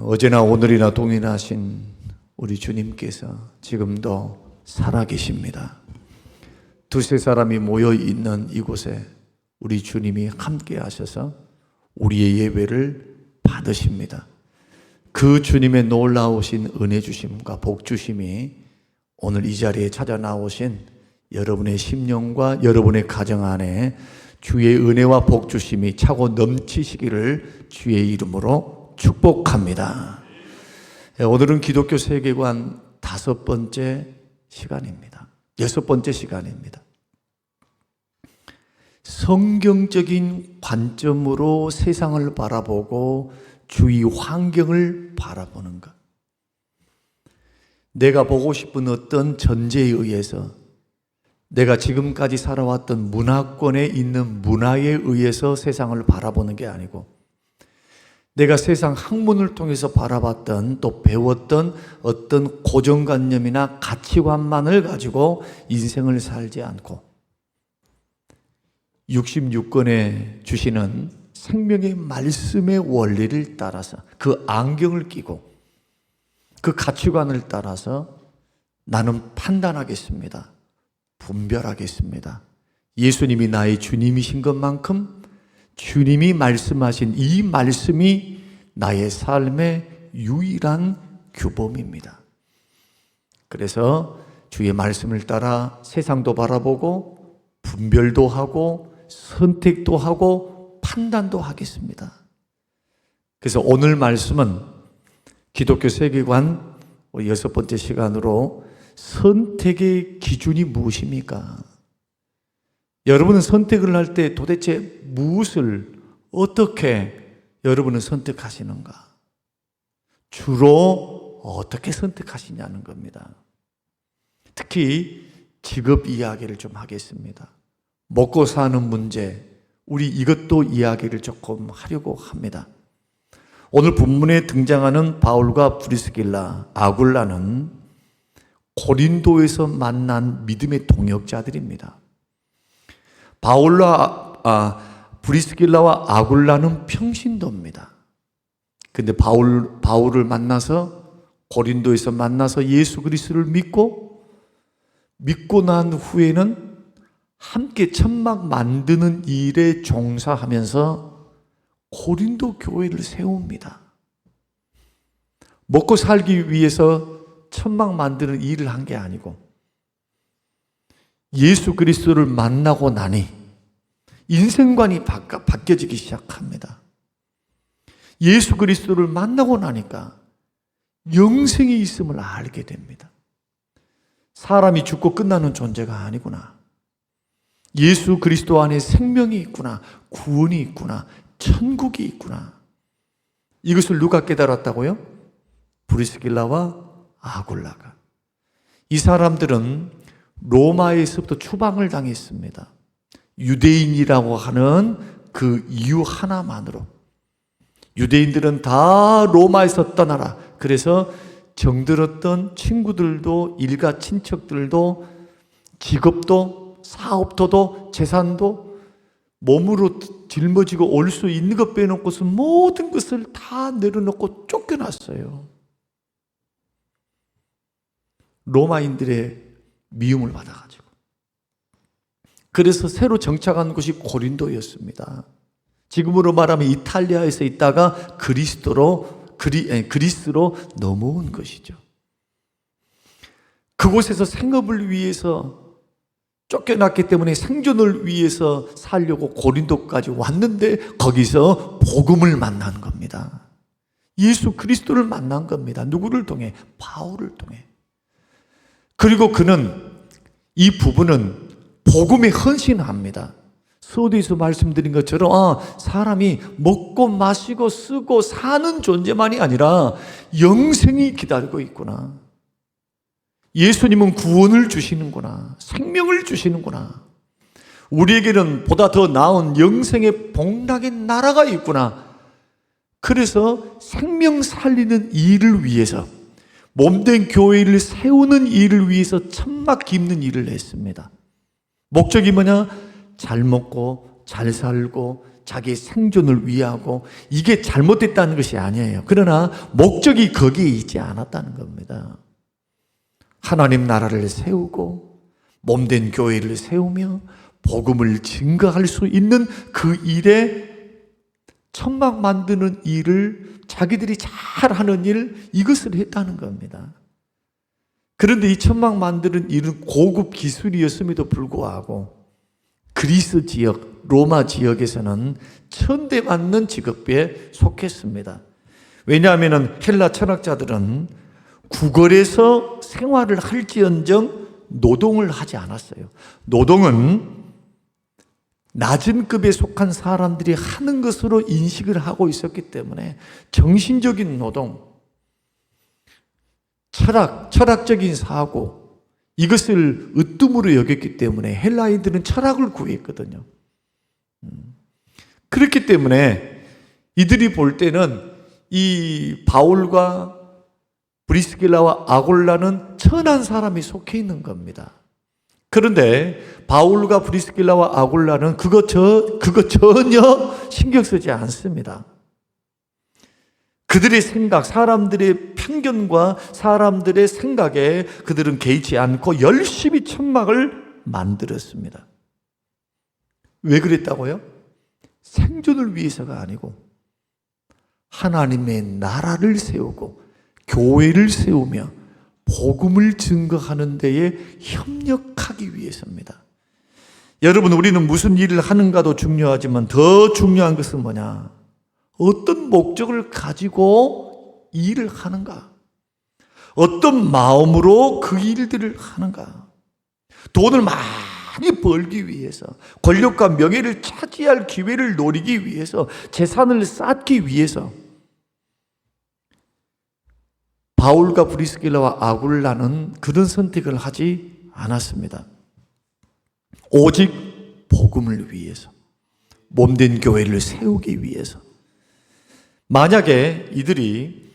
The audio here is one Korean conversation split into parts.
어제나 오늘이나 동일하신 우리 주님께서 지금도 살아계십니다. 두세 사람이 모여 있는 이곳에 우리 주님이 함께 하셔서 우리의 예배를 받으십니다. 그 주님의 놀라우신 은혜 주심과 복 주심이 오늘 이 자리에 찾아 나오신 여러분의 심령과 여러분의 가정 안에 주의 은혜와 복 주심이 차고 넘치시기를 주의 이름으로 축복합니다. 오늘은 기독교 세계관 5번째 시간입니다. 6번째 시간입니다. 성경적인 관점으로 세상을 바라보고 주위 환경을 바라보는 것. 내가 보고 싶은 어떤 전제에 의해서, 내가 지금까지 살아왔던 문화권에 있는 문화에 의해서 세상을 바라보는 게 아니고, 내가 세상 학문을 통해서 바라봤던 또 배웠던 어떤 고정관념이나 가치관만을 가지고 인생을 살지 않고 66권에 주시는 생명의 말씀의 원리를 따라서 그 안경을 끼고 그 가치관을 따라서 나는 판단하겠습니다. 분별하겠습니다. 예수님이 나의 주님이신 것만큼 주님이 말씀하신 이 말씀이 나의 삶의 유일한 규범입니다. 그래서 주의 말씀을 따라 세상도 바라보고 분별도 하고 선택도 하고 판단도 하겠습니다. 그래서 오늘 말씀은 기독교 세계관 6번째 시간으로 선택의 기준이 무엇입니까? 여러분은 선택을 할 때 도대체 무엇을 어떻게 여러분은 선택하시는가? 주로 어떻게 선택하시냐는 겁니다. 특히 직업 이야기를 좀 하겠습니다. 먹고 사는 문제, 우리 이것도 이야기를 조금 하려고 합니다. 오늘 본문에 등장하는 바울과 브리스길라, 아굴라는 고린도에서 만난 믿음의 동역자들입니다. 브리스길라와 아굴라는 평신도입니다. 근데 바울을 만나서 고린도에서 만나서 예수 그리스도를 믿고 난 후에는 함께 천막 만드는 일에 종사하면서 고린도 교회를 세웁니다. 먹고 살기 위해서 천막 만드는 일을 한 게 아니고 예수 그리스도를 만나고 나니 인생관이 바뀌어지기 시작합니다. 예수 그리스도를 만나고 나니까 영생이 있음을 알게 됩니다. 사람이 죽고 끝나는 존재가 아니구나. 예수 그리스도 안에 생명이 있구나. 구원이 있구나. 천국이 있구나. 이것을 누가 깨달았다고요? 브리스길라와 아굴라가. 이 사람들은 로마에서부터 추방을 당했습니다. 유대인이라고 하는 그 이유 하나만으로. 유대인들은 다 로마에서 떠나라. 그래서 정들었던 친구들도 일가 친척들도 직업도 사업도도 재산도 몸으로 짊어지고 올 수 있는 것 빼놓고서 모든 것을 다 내려놓고 쫓겨났어요. 로마인들의 미움을 받아가지고. 그래서 새로 정착한 곳이 고린도였습니다. 지금으로 말하면 이탈리아에서 있다가 그리스로 넘어온 것이죠. 그곳에서 생업을 위해서 쫓겨났기 때문에 생존을 위해서 살려고 고린도까지 왔는데 거기서 복음을 만난 겁니다. 예수 그리스도를 만난 겁니다. 누구를 통해? 바울을 통해. 그리고 이 부부는 복음에 헌신합니다. 서두에서 말씀드린 것처럼 사람이 먹고 마시고 쓰고 사는 존재만이 아니라 영생이 기다리고 있구나. 예수님은 구원을 주시는구나. 생명을 주시는구나. 우리에게는 보다 더 나은 영생의 복락의 나라가 있구나. 그래서 생명 살리는 일을 위해서, 몸된 교회를 세우는 일을 위해서 천막 깁는 일을 했습니다. 목적이 뭐냐? 잘 먹고 잘 살고 자기의 생존을 위하고 이게 잘못됐다는 것이 아니에요. 그러나 목적이 거기에 있지 않았다는 겁니다. 하나님 나라를 세우고 몸된 교회를 세우며 복음을 증거할 수 있는 그 일에 천막 만드는 일을 자기들이 잘하는 일, 이것을 했다는 겁니다. 그런데 이 천막 만드는 일은 고급 기술이었음에도 불구하고 그리스 지역, 로마 지역에서는 천대받는 직업에 속했습니다. 왜냐하면 헬라 철학자들은 구걸에서 생활을 할지언정 노동을 하지 않았어요. 노동은 낮은 급에 속한 사람들이 하는 것으로 인식을 하고 있었기 때문에 정신적인 노동, 철학적인 사고, 이것을 으뜸으로 여겼기 때문에 헬라인들은 철학을 구했거든요. 그렇기 때문에 이들이 볼 때는 이 바울과 브리스길라와 아골라는 천한 사람이 속해 있는 겁니다. 그런데 바울과 브리스길라와 아골라는 그거 전혀 신경 쓰지 않습니다. 그들의 생각, 사람들의 편견과 사람들의 생각에 그들은 개의치 않고 열심히 천막을 만들었습니다. 왜 그랬다고요? 생존을 위해서가 아니고 하나님의 나라를 세우고 교회를 세우며 복음을 증거하는 데에 협력하기 위해서입니다. 여러분, 우리는 무슨 일을 하는가도 중요하지만 더 중요한 것은 뭐냐? 어떤 목적을 가지고 일을 하는가? 어떤 마음으로 그 일들을 하는가? 돈을 많이 벌기 위해서, 권력과 명예를 차지할 기회를 노리기 위해서, 재산을 쌓기 위해서 바울과 브리스길라와 아굴라는 그런 선택을 하지 않았습니다. 오직 복음을 위해서, 몸된 교회를 세우기 위해서. 만약에 이들이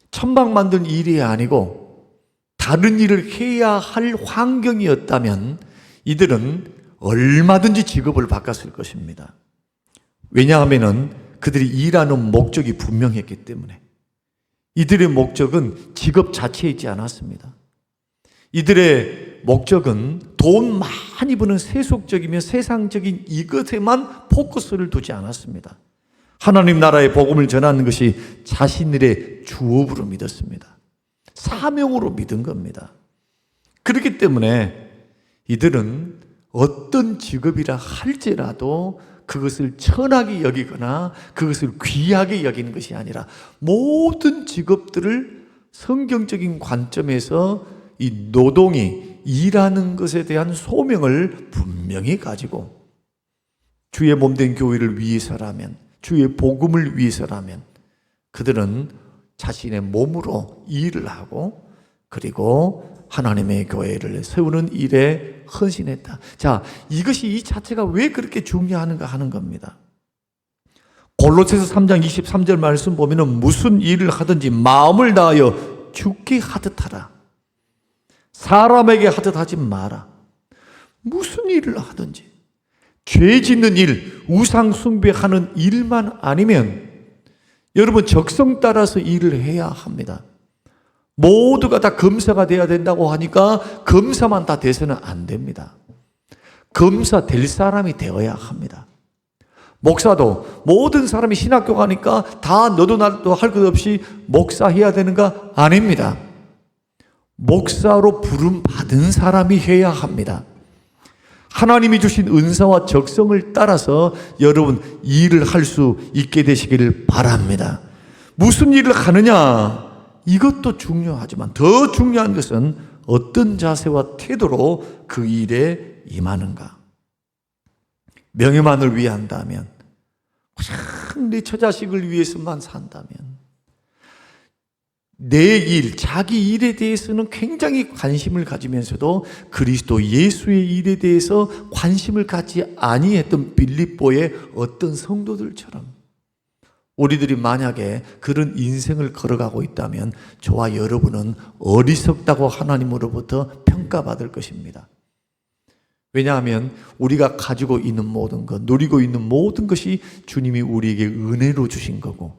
천막 만든 일이 아니고 다른 일을 해야 할 환경이었다면 이들은 얼마든지 직업을 바꿨을 것입니다. 왜냐하면 그들이 일하는 목적이 분명했기 때문에. 이들의 목적은 직업 자체에 있지 않았습니다. 이들의 목적은 돈 많이 버는 세속적이며 세상적인 이것에만 포커스를 두지 않았습니다. 하나님 나라의 복음을 전하는 것이 자신들의 주업으로 믿었습니다. 사명으로 믿은 겁니다. 그렇기 때문에 이들은 어떤 직업이라 할지라도 그것을 천하게 여기거나 그것을 귀하게 여기는 것이 아니라 모든 직업들을 성경적인 관점에서 이 노동이 일하는 것에 대한 소명을 분명히 가지고 주의 몸된 교회를 위해서라면, 주의 복음을 위해서라면 그들은 자신의 몸으로 일을 하고 그리고 하나님의 교회를 세우는 일에 헌신했다. 자, 이것이 이 자체가 왜 그렇게 중요한가 하는 겁니다. 골로새서 3장 23절 말씀 보면은 무슨 일을 하든지 마음을 다하여 주께 하듯 하라. 사람에게 하듯 하지 마라. 무슨 일을 하든지 죄 짓는 일, 우상 숭배하는 일만 아니면 여러분 적성 따라서 일을 해야 합니다. 모두가 다 검사가 돼야 된다고 하니까 검사만 다 돼서는 안 됩니다. 검사 될 사람이 되어야 합니다. 목사도 모든 사람이 신학교 가니까 다 너도 나도 할 것 없이 목사해야 되는가? 아닙니다. 목사로 부름 받은 사람이 해야 합니다. 하나님이 주신 은사와 적성을 따라서 여러분 일을 할 수 있게 되시기를 바랍니다. 무슨 일을 하느냐? 이것도 중요하지만 더 중요한 것은 어떤 자세와 태도로 그 일에 임하는가. 명예만을 위해 한다면, 참 내 처자식을 위해서만 산다면, 내 일, 자기 일에 대해서는 굉장히 관심을 가지면서도 그리스도 예수의 일에 대해서 관심을 갖지 아니했던 빌립보의 어떤 성도들처럼 우리들이 만약에 그런 인생을 걸어가고 있다면 저와 여러분은 어리석다고 하나님으로부터 평가받을 것입니다. 왜냐하면 우리가 가지고 있는 모든 것, 누리고 있는 모든 것이 주님이 우리에게 은혜로 주신 거고,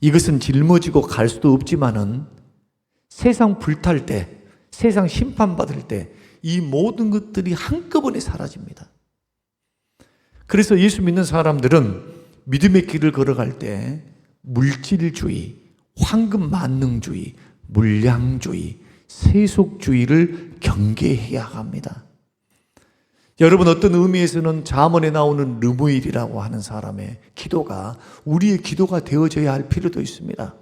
이것은 짊어지고 갈 수도 없지만은 세상 불탈 때, 세상 심판받을 때 이 모든 것들이 한꺼번에 사라집니다. 그래서 예수 믿는 사람들은 믿음의 길을 걸어갈 때 물질주의, 황금 만능주의, 물량주의, 세속주의를 경계해야 합니다. 여러분, 어떤 의미에서는 잠언에 나오는 르무일이라고 하는 사람의 기도가 우리의 기도가 되어져야 할 필요도 있습니다.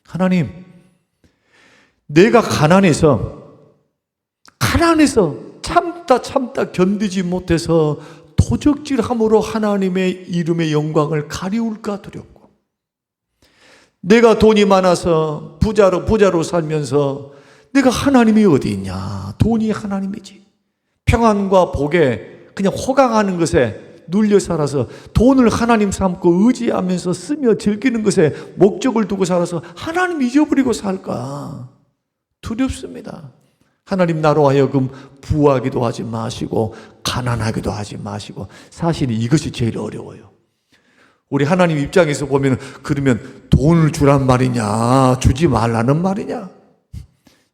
하나님, 내가 가난해서 참다 견디지 못해서 도적질함으로 하나님의 이름의 영광을 가리울까 두렵고, 내가 돈이 많아서 부자로 살면서 내가 하나님이 어디 있냐, 돈이 하나님이지, 평안과 복에 그냥 호강하는 것에 눌려 살아서 돈을 하나님 삼고 의지하면서 쓰며 즐기는 것에 목적을 두고 살아서 하나님 잊어버리고 살까 두렵습니다. 하나님, 나로 하여금 부하기도 하지 마시고 가난하기도 하지 마시고. 사실 이것이 제일 어려워요. 우리 하나님 입장에서 보면, 그러면 돈을 주란 말이냐, 주지 말라는 말이냐,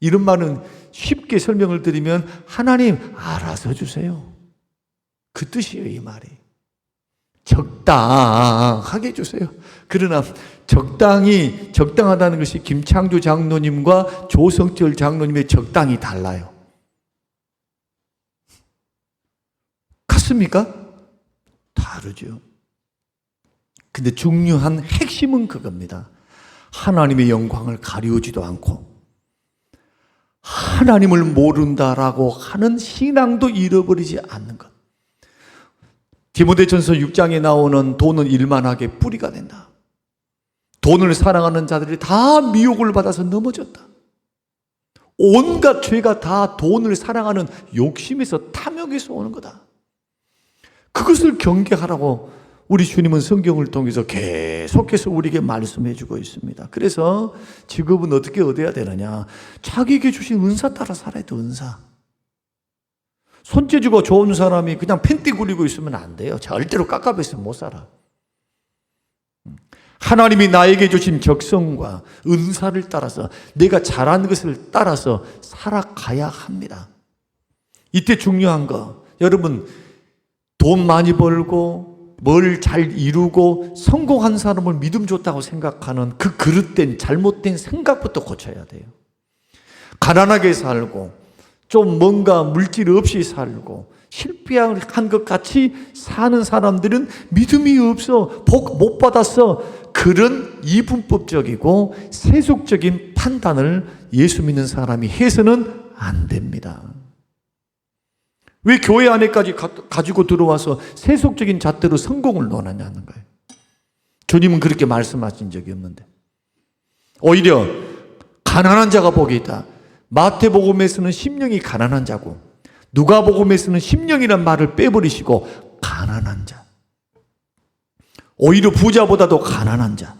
이런 말은 쉽게 설명을 드리면 하나님 알아서 주세요, 그 뜻이에요. 이 말이 적당하게 주세요. 그러나 적당하다는 것이 김창조 장로님과 조성철 장로님의 적당히 달라요. 같습니까? 다르죠. 근데 중요한 핵심은 그겁니다. 하나님의 영광을 가리우지도 않고 하나님을 모른다라고 하는 신앙도 잃어버리지 않는 것. 디모데전서 6장에 나오는 돈은 일만하게 뿌리가 된다. 돈을 사랑하는 자들이 다 미혹을 받아서 넘어졌다. 온갖 죄가 다 돈을 사랑하는 욕심에서, 탐욕에서 오는 거다. 그것을 경계하라고 우리 주님은 성경을 통해서 계속해서 우리에게 말씀해 주고 있습니다. 그래서 직업은 어떻게 얻어야 되느냐? 자기에게 주신 은사 따라 살아야 돼. 은사. 손재주가 좋은 사람이 그냥 팬티 구리고 있으면 안 돼요. 절대로 깝깝해서 못 살아. 하나님이 나에게 주신 적성과 은사를 따라서, 내가 잘한 것을 따라서 살아가야 합니다. 이때 중요한 거, 여러분, 돈 많이 벌고 뭘 잘 이루고 성공한 사람을 믿음 좋다고 생각하는 그 그릇된 잘못된 생각부터 고쳐야 돼요. 가난하게 살고 좀 뭔가 물질 없이 살고 실패한 것 같이 사는 사람들은 믿음이 없어, 복 못 받았어, 그런 이분법적이고 세속적인 판단을 예수 믿는 사람이 해서는 안 됩니다. 왜 교회 안에까지 가지고 들어와서 세속적인 잣대로 성공을 논하냐는 거예요. 주님은 그렇게 말씀하신 적이 없는데. 오히려 가난한 자가 복이 있다. 마태복음에서는 심령이 가난한 자고, 누가복음에서는 심령이란 말을 빼버리시고 가난한 자, 오히려 부자보다도 가난한 자.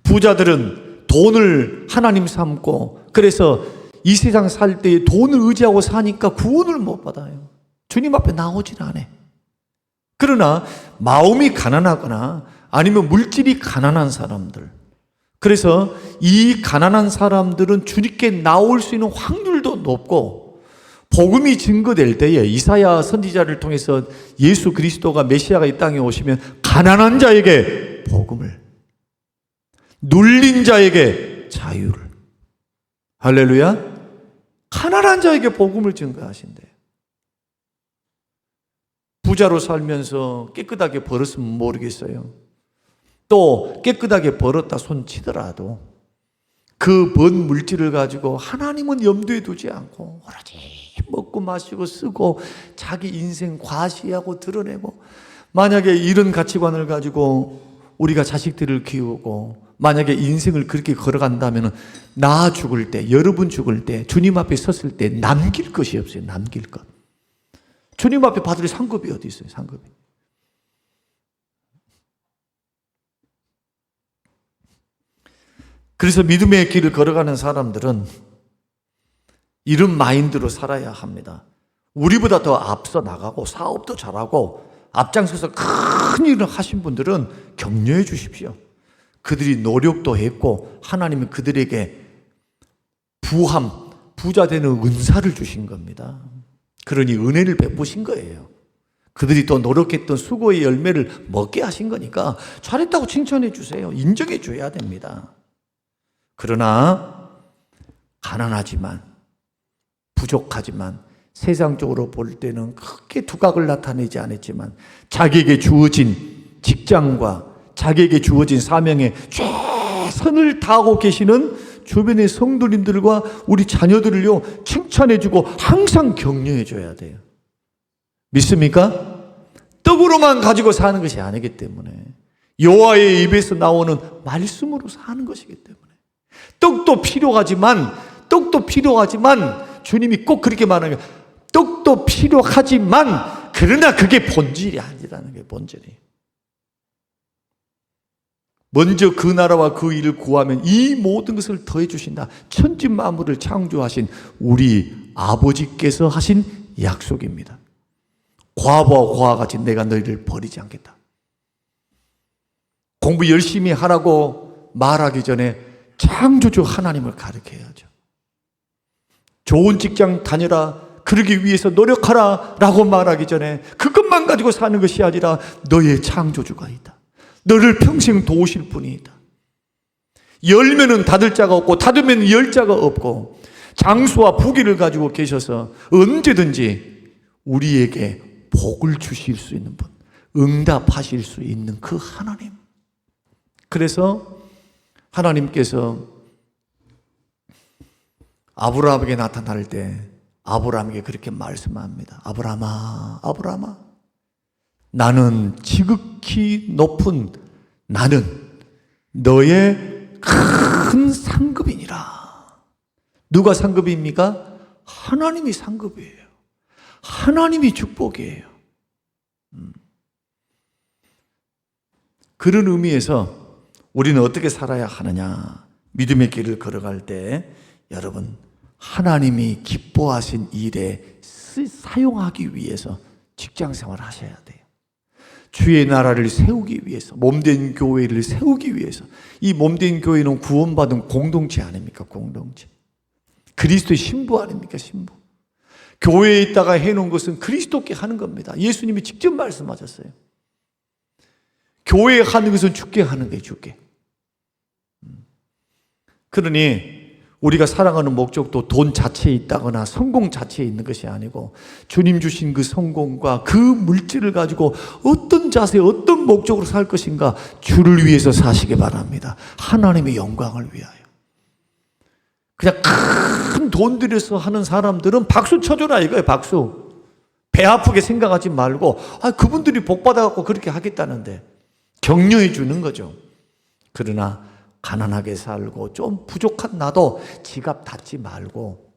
부자들은 돈을 하나님 삼고, 그래서 이 세상 살 때 돈을 의지하고 사니까 구원을 못 받아요. 주님 앞에 나오질 않아. 그러나 마음이 가난하거나 아니면 물질이 가난한 사람들, 그래서 이 가난한 사람들은 주님께 나올 수 있는 확률도 높고, 복음이 증거될 때에 이사야 선지자를 통해서 예수 그리스도가 메시아가 이 땅에 오시면 가난한 자에게 복음을, 눌린 자에게 자유를, 할렐루야, 가난한 자에게 복음을 증거하신대요. 부자로 살면서 깨끗하게 벌었으면 모르겠어요. 또 깨끗하게 벌었다 손치더라도 그 번 물질을 가지고 하나님은 염두에 두지 않고 오로지 먹고 마시고 쓰고 자기 인생 과시하고 드러내고, 만약에 이런 가치관을 가지고 우리가 자식들을 키우고 만약에 인생을 그렇게 걸어간다면 나 죽을 때, 여러분 죽을 때, 주님 앞에 섰을 때 남길 것이 없어요. 남길 것. 주님 앞에 받을 상급이 어디 있어요? 상급이. 그래서 믿음의 길을 걸어가는 사람들은 이런 마인드로 살아야 합니다. 우리보다 더 앞서 나가고 사업도 잘하고 앞장서서 큰 일을 하신 분들은 격려해 주십시오. 그들이 노력도 했고 하나님은 그들에게 부자 되는 은사를 주신 겁니다. 그러니 은혜를 베푸신 거예요. 그들이 또 노력했던 수고의 열매를 먹게 하신 거니까 잘했다고 칭찬해 주세요. 인정해 줘야 됩니다. 그러나 가난하지만 부족하지만 세상적으로 볼 때는 크게 두각을 나타내지 않았지만 자기에게 주어진 직장과 자기에게 주어진 사명에 최선을 다하고 계시는 주변의 성도님들과 우리 자녀들을요 칭찬해주고 항상 격려해줘야 돼요. 믿습니까? 떡으로만 가지고 사는 것이 아니기 때문에 여호와의 입에서 나오는 말씀으로 사는 것이기 때문에 떡도 필요하지만 주님이 꼭 그렇게 말하는 거예요. 떡도 필요하지만 그러나 그게 본질이 아니라는 게 본질이에요. 먼저 그 나라와 그 일을 구하면 이 모든 것을 더해 주신다. 천지 만물을 창조하신 우리 아버지께서 하신 약속입니다. 과부와 과같이 내가 너희를 버리지 않겠다. 공부 열심히 하라고 말하기 전에 창조주 하나님을 가르쳐야죠. 좋은 직장 다녀라, 그러기 위해서 노력하라 라고 말하기 전에 그것만 가지고 사는 것이 아니라 너의 창조주가 있다. 너를 평생 도우실 분이 있다. 열면은 닫을 자가 없고 닫으면 열 자가 없고 장수와 부귀를 가지고 계셔서 언제든지 우리에게 복을 주실 수 있는 분, 응답하실 수 있는 그 하나님. 그래서 하나님께서 아브라함에게 나타날 때 아브라함에게 그렇게 말씀합니다. 아브라함아, 나는 지극히 높은 나는 너의 큰 상급이니라. 누가 상급입니까? 하나님이 상급이에요. 하나님이 축복이에요. 그런 의미에서 우리는 어떻게 살아야 하느냐? 믿음의 길을 걸어갈 때 여러분 하나님이 기뻐하신 일에 사용하기 위해서 직장생활을 하셔야 돼요. 주의 나라를 세우기 위해서, 몸된 교회를 세우기 위해서. 이 몸된 교회는 구원받은 공동체 아닙니까? 공동체. 그리스도의 신부 아닙니까? 신부. 교회에 있다가 해놓은 것은 그리스도께 하는 겁니다. 예수님이 직접 말씀하셨어요. 교회에 하는 것은 주께 하는 거예요. 주께. 그러니 우리가 살아가는 목적도 돈 자체에 있다거나 성공 자체에 있는 것이 아니고 주님 주신 그 성공과 그 물질을 가지고 어떤 자세, 어떤 목적으로 살 것인가 주를 위해서 사시기 바랍니다. 하나님의 영광을 위하여. 그냥 큰 돈 들여서 하는 사람들은 박수 쳐줘라 이거예요. 박수. 배 아프게 생각하지 말고 그분들이 복 받아갖고 그렇게 하겠다는데 격려해 주는 거죠. 그러나 가난하게 살고 좀 부족한 나도 지갑 닫지 말고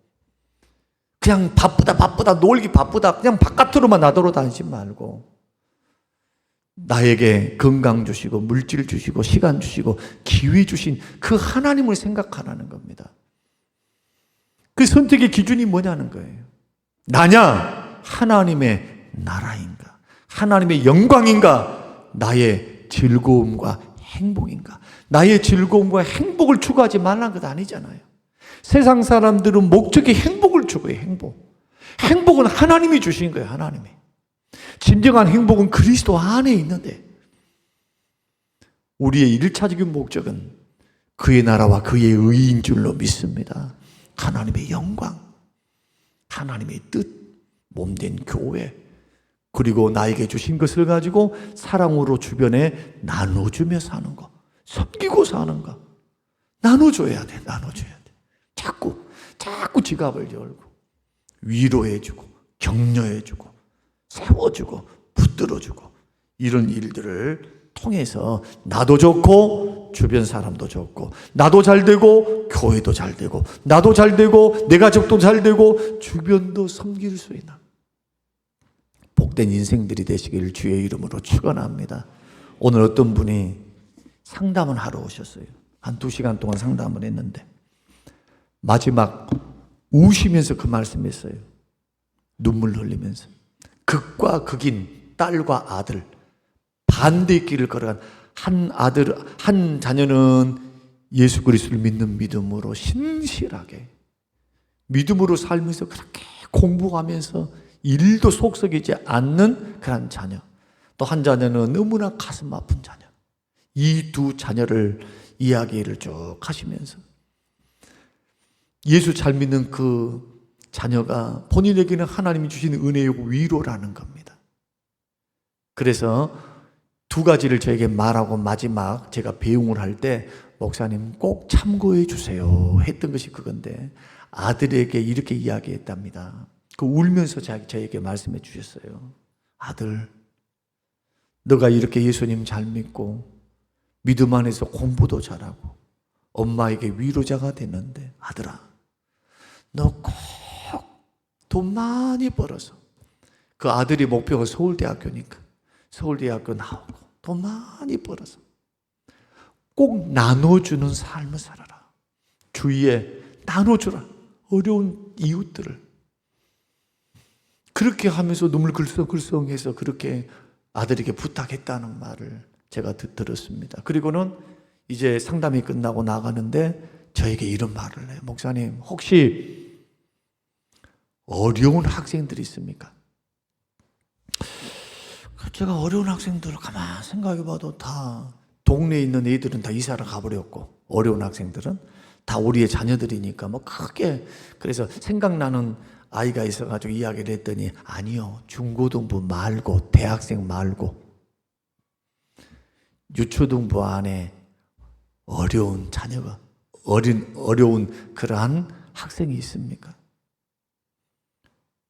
그냥 바쁘다 놀기 바쁘다 그냥 바깥으로만 나돌아다니지 말고 나에게 건강 주시고 물질 주시고 시간 주시고 기회 주신 그 하나님을 생각하라는 겁니다. 그 선택의 기준이 뭐냐는 거예요. 나냐? 하나님의 나라인가? 하나님의 영광인가? 나의 즐거움과 행복인가? 나의 즐거움과 행복을 추구하지 말라는 것 아니잖아요. 세상 사람들은 목적이 행복을 추구해요. 행복은 하나님이 주신 거예요. 하나님이. 진정한 행복은 그리스도 안에 있는데 우리의 1차적인 목적은 그의 나라와 그의 의인 줄로 믿습니다. 하나님의 영광, 하나님의 뜻, 몸된 교회, 그리고 나에게 주신 것을 가지고 사랑으로 주변에 나눠주며 사는 것, 섬기고 사는 것, 나눠줘야 돼. 자꾸 지갑을 열고 위로해주고 격려해주고 세워주고 붙들어주고 이런 일들을 통해서 나도 좋고 주변 사람도 좋고 나도 잘 되고 교회도 잘 되고 나도 잘 되고 내 가족도 잘 되고 주변도 섬길 수 있는 복된 인생들이 되시기를 주의 이름으로 축원합니다. 오늘 어떤 분이 상담을 하러 오셨어요. 한 2시간 동안 상담을 했는데 마지막 우시면서 그 말씀했어요. 눈물 흘리면서 극과 극인 딸과 아들, 반대의 길을 걸어간 한 자녀는 예수 그리스도를 믿는 믿음으로 신실하게 믿음으로 살면서 그렇게 공부하면서 일도 속썩이지 않는 그런 자녀, 또 한 자녀는 너무나 가슴 아픈 자녀. 이 두 자녀를 이야기를 쭉 하시면서 예수 잘 믿는 그 자녀가 본인에게는 하나님이 주신 은혜이고 위로라는 겁니다. 그래서 두 가지를 저에게 말하고 마지막 제가 배웅을 할 때 목사님 꼭 참고해 주세요 했던 것이 그건데, 아들에게 이렇게 이야기했답니다. 그 울면서 저에게 말씀해 주셨어요. 아들, 너가 이렇게 예수님 잘 믿고 믿음 안에서 공부도 잘하고 엄마에게 위로자가 됐는데, 아들아, 너 꼭 돈 많이 벌어서, 그 아들이 목표가 서울대학교니까 서울대학교 나오고 돈 많이 벌어서 꼭 나눠주는 삶을 살아라. 주위에 나눠주라. 어려운 이웃들을. 그렇게 하면서 눈물 글썽글썽해서 그렇게 아들에게 부탁했다는 말을 제가 들었습니다. 그리고는 이제 상담이 끝나고 나가는데 저에게 이런 말을 해요. 목사님, 혹시 어려운 학생들이 있습니까? 제가 어려운 학생들을 가만히 생각해 봐도 다 동네에 있는 애들은 다 이사를 가버렸고, 어려운 학생들은 다 우리의 자녀들이니까 뭐 크게, 그래서 생각나는 아이가 있어가지고 이야기를 했더니, 아니요, 중고등부 말고 대학생 말고 유초등부 안에 어려운 자녀가, 어려운 그러한 학생이 있습니까?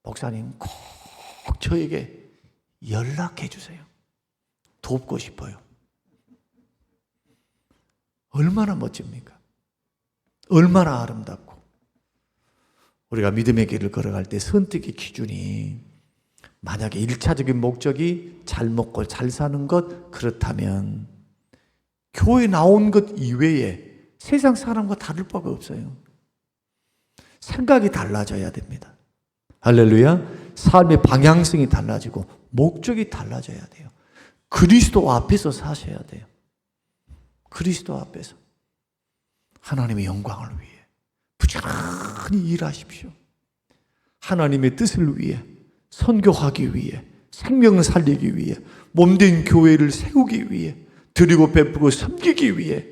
목사님, 꼭 저에게 연락해 주세요. 돕고 싶어요. 얼마나 멋집니까? 얼마나 아름답고. 우리가 믿음의 길을 걸어갈 때 선택의 기준이 만약에 1차적인 목적이 잘 먹고 잘 사는 것, 그렇다면 교회 나온 것 이외에 세상 사람과 다를 바가 없어요. 생각이 달라져야 됩니다. 할렐루야. 삶의 방향성이 달라지고 목적이 달라져야 돼요. 그리스도 앞에서 사셔야 돼요. 그리스도 앞에서 하나님의 영광을 위해 부지런히 일하십시오. 하나님의 뜻을 위해, 선교하기 위해, 생명을 살리기 위해, 몸된 교회를 세우기 위해, 드리고 베푸고 섬기기 위해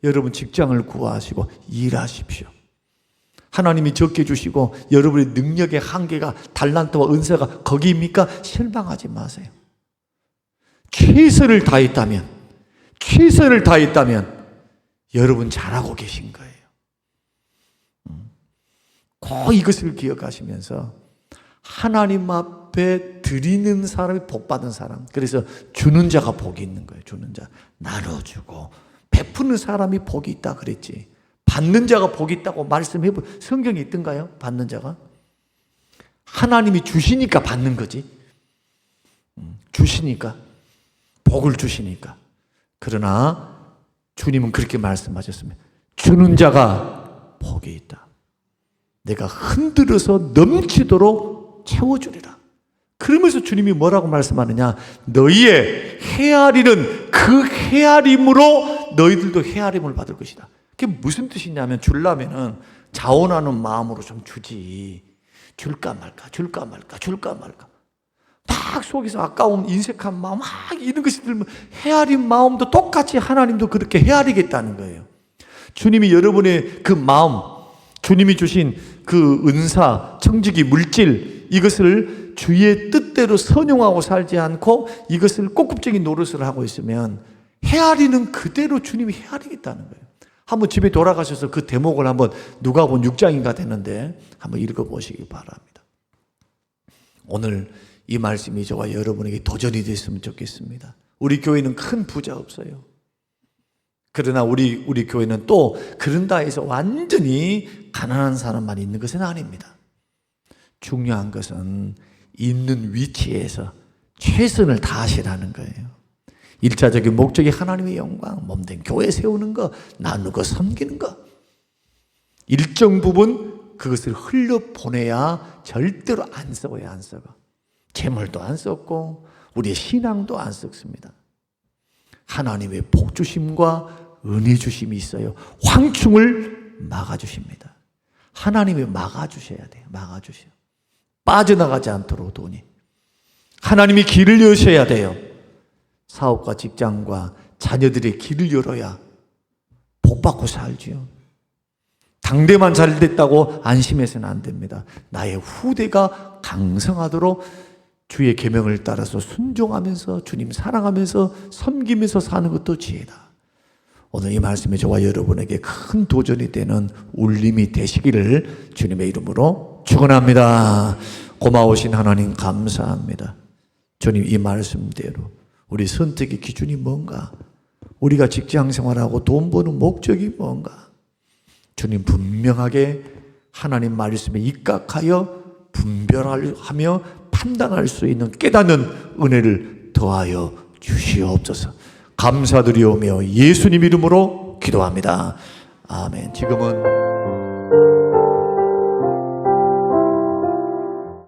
여러분 직장을 구하시고 일하십시오. 하나님이 적게 주시고 여러분의 능력의 한계가, 달란트와 은사가 거기입니까? 실망하지 마세요. 최선을 다했다면 여러분 잘하고 계신 거예요. 꼭 이것을 기억하시면서 하나님 앞에 드리는 사람이 복 받은 사람, 그래서 주는 자가 복이 있는 거예요. 주는 자, 나눠주고 베푸는 사람이 복이 있다 그랬지, 받는 자가 복이 있다고 말씀해본 성경이 있던가요? 받는 자가? 하나님이 주시니까 받는 거지. 주시니까, 복을 주시니까. 그러나 주님은 그렇게 말씀하셨습니다. 주는 자가 복이 있다. 내가 흔들어서 넘치도록 채워주리라. 그러면서 주님이 뭐라고 말씀하느냐? 너희의 헤아리는 그 헤아림으로 너희들도 헤아림을 받을 것이다. 그게 무슨 뜻이냐면, 주려면은 자원하는 마음으로 좀 주지, 줄까 말까 막 속에서 아까운 인색한 마음 막 이런 것이 들면 헤아린 마음도 똑같이 하나님도 그렇게 헤아리겠다는 거예요. 주님이 여러분의 그 마음, 주님이 주신 그 은사, 청지기, 물질, 이것을 주의 뜻대로 선용하고 살지 않고 이것을 ቁ급적인 노릇을 하고 있으면 헤아리는 그대로 주님이 헤아리겠다는 거예요. 한번 집에 돌아가셔서 그 대목을 한번, 누가복음 6장인가 되는데 한번 읽어보시기 바랍니다. 오늘 이 말씀이 저와 여러분에게 도전이 됐으면 좋겠습니다. 우리 교회는 큰 부자 없어요. 그러나 우리 교회는 또 그런다 해서 완전히 가난한 사람만 있는 것은 아닙니다. 중요한 것은 있는 위치에서 최선을 다하시라는 거예요. 1차적인 목적이 하나님의 영광, 몸된 교회 세우는 거, 나누고 섬기는 거. 일정 부분 그것을 흘려보내야 절대로 안 썩어요. 안 썩어. 재물도 안 썩고 우리의 신앙도 안 썩습니다. 하나님의 복주심과 은혜 주심이 있어요. 황충을 막아주십니다. 하나님이 막아주셔야 돼요. 막아주셔요. 빠져나가지 않도록 돈이. 하나님이 길을 여셔야 돼요. 사업과 직장과 자녀들의 길을 열어야 복받고 살지요. 당대만 잘 됐다고 안심해서는 안 됩니다. 나의 후대가 강성하도록 주의 계명을 따라서 순종하면서 주님 사랑하면서 섬기면서 사는 것도 지혜다. 오늘 이 말씀이 저와 여러분에게 큰 도전이 되는 울림이 되시기를 주님의 이름으로 축원합니다. 고마우신 하나님 감사합니다. 주님, 이 말씀대로 우리 선택의 기준이 뭔가, 우리가 직장 생활하고 돈 버는 목적이 뭔가, 주님 분명하게 하나님 말씀에 입각하여 분별하며 판단할 수 있는 깨닫는 은혜를 더하여 주시옵소서. 감사드리오며 예수님 이름으로 기도합니다. 아멘. 지금은